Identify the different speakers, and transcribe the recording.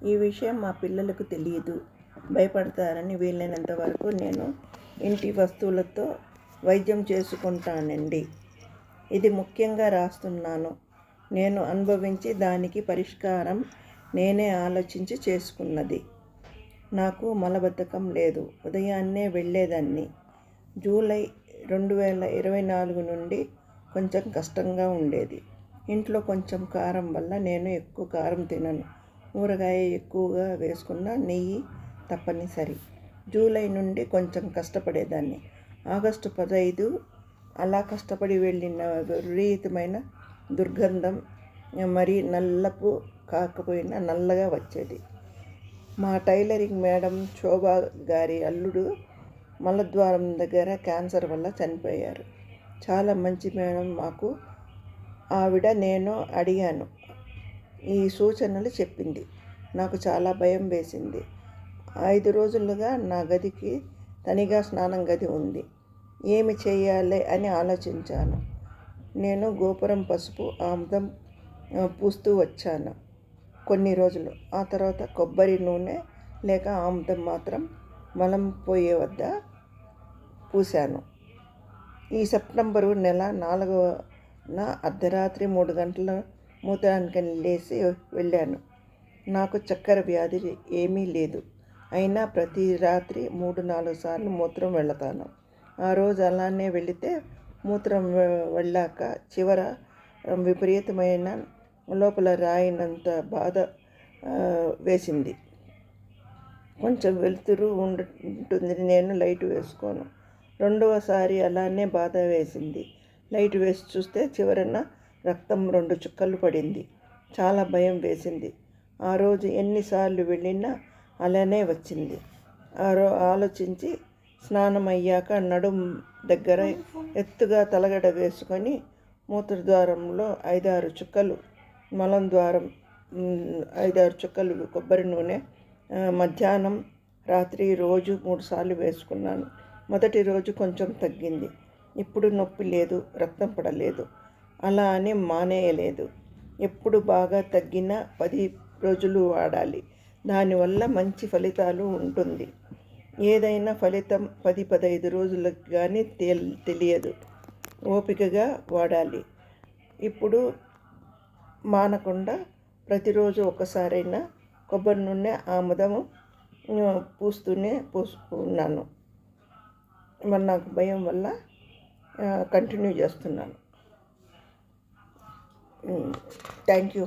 Speaker 1: ఈ విషయం మా పిల్లలకు తెలియదు, భయపడతారని వీలైనంత వరకు నేను ఇంటి వస్తువులతో వైద్యం చేసుకుంటానండి. ఇది ముఖ్యంగా రాస్తున్నాను. నేను అనుభవించి దానికి పరిష్కారం నేనే ఆలోచించి చేసుకున్నది. నాకు మలబద్ధకం లేదు. ఉదయాన్నే వెళ్ళేదాన్ని. జూలై 2024 నుండి కొంచెం కష్టంగా ఉండేది. ఇంట్లో కొంచెం కారం వల్ల నేను ఎక్కువ కారం తినను. ఊరగాయ ఎక్కువగా వేసుకున్న నెయ్యి తప్పనిసరి. జూలై నుండి కొంచెం కష్టపడేదాన్ని. ఆగస్టు 15 అలా కష్టపడి వెళ్ళిన విపరీతమైన దుర్గంధం, మరి నల్లపు కాకపోయినా నల్లగా వచ్చేది. మా టైలరింగ్ మేడం శోభా గారి అల్లుడు మలద్వారం దగ్గర క్యాన్సర్ వల్ల చనిపోయారు. చాలా మంచి మేడం మాకు. ఆవిడ నేను అడిగాను, ఈ సూచనలు చెప్పింది. నాకు చాలా భయం వేసింది. 5 రోజులుగా నా గదికి తనిగా స్నానం గది ఉంది. ఏమి చేయాలి అని ఆలోచించాను. నేను గోపురం పసుపు ఆముదం పూస్తూ వచ్చాను కొన్ని రోజులు. ఆ తర్వాత కొబ్బరి నూనె లేక ఆముదం మాత్రం మలం పోయే వద్ద పూశాను. ఈ సెప్టెంబరు నెల 4న అర్ధరాత్రి 3 గంటల మూత్రానికని లేచి వెళ్ళాను. నాకు చక్కెర వ్యాధి ఏమీ లేదు. అయినా ప్రతి రాత్రి 3-4 సార్లు మూత్రం వెళతాను. ఆ రోజు అలానే వెళితే మూత్రం వెళ్ళాక చివర విపరీతమైన లోపల రాయినంత బాధ వేసింది. కొంచెం వెలుతురు ఉంటుంది. నేను లైట్ వేసుకోను. రెండవసారి అలానే బాధ వేసింది. లైట్ వేసి చూస్తే చివరన రక్తం 2 చుక్కలు పడింది. చాలా భయం వేసింది. ఆ రోజు ఎన్నిసార్లు వెళ్ళినా అలానే వచ్చింది. ఆలోచించి స్నానం అయ్యాక నడుం దగ్గర ఎత్తుగా తలగడ వేసుకొని మూత్రద్వారంలో 5-6 చుక్కలు, మలం ద్వారం 5-6 చుక్కలు కొబ్బరి నూనె మధ్యాహ్నం రాత్రి రోజు 3 సార్లు వేసుకున్నాను. మొదటి రోజు కొంచెం తగ్గింది. ఇప్పుడు నొప్పి లేదు, రక్తం పడలేదు. అలా అని మానేయలేదు. ఎప్పుడు బాగా తగ్గినా 10 రోజులు వాడాలి. దానివల్ల మంచి ఫలితాలు ఉంటుంది. ఏదైనా ఫలితం 10-15 రోజులకు కానీ తెలియదు. ఓపికగా వాడాలి. ఇప్పుడు మానకుండా ప్రతిరోజు ఒకసారైనా కొబ్బరి నూనె ఆముదము పూసుకున్నాను. మరి నాకు భయం వల్ల కంటిన్యూ చేస్తున్నాను. Thank you.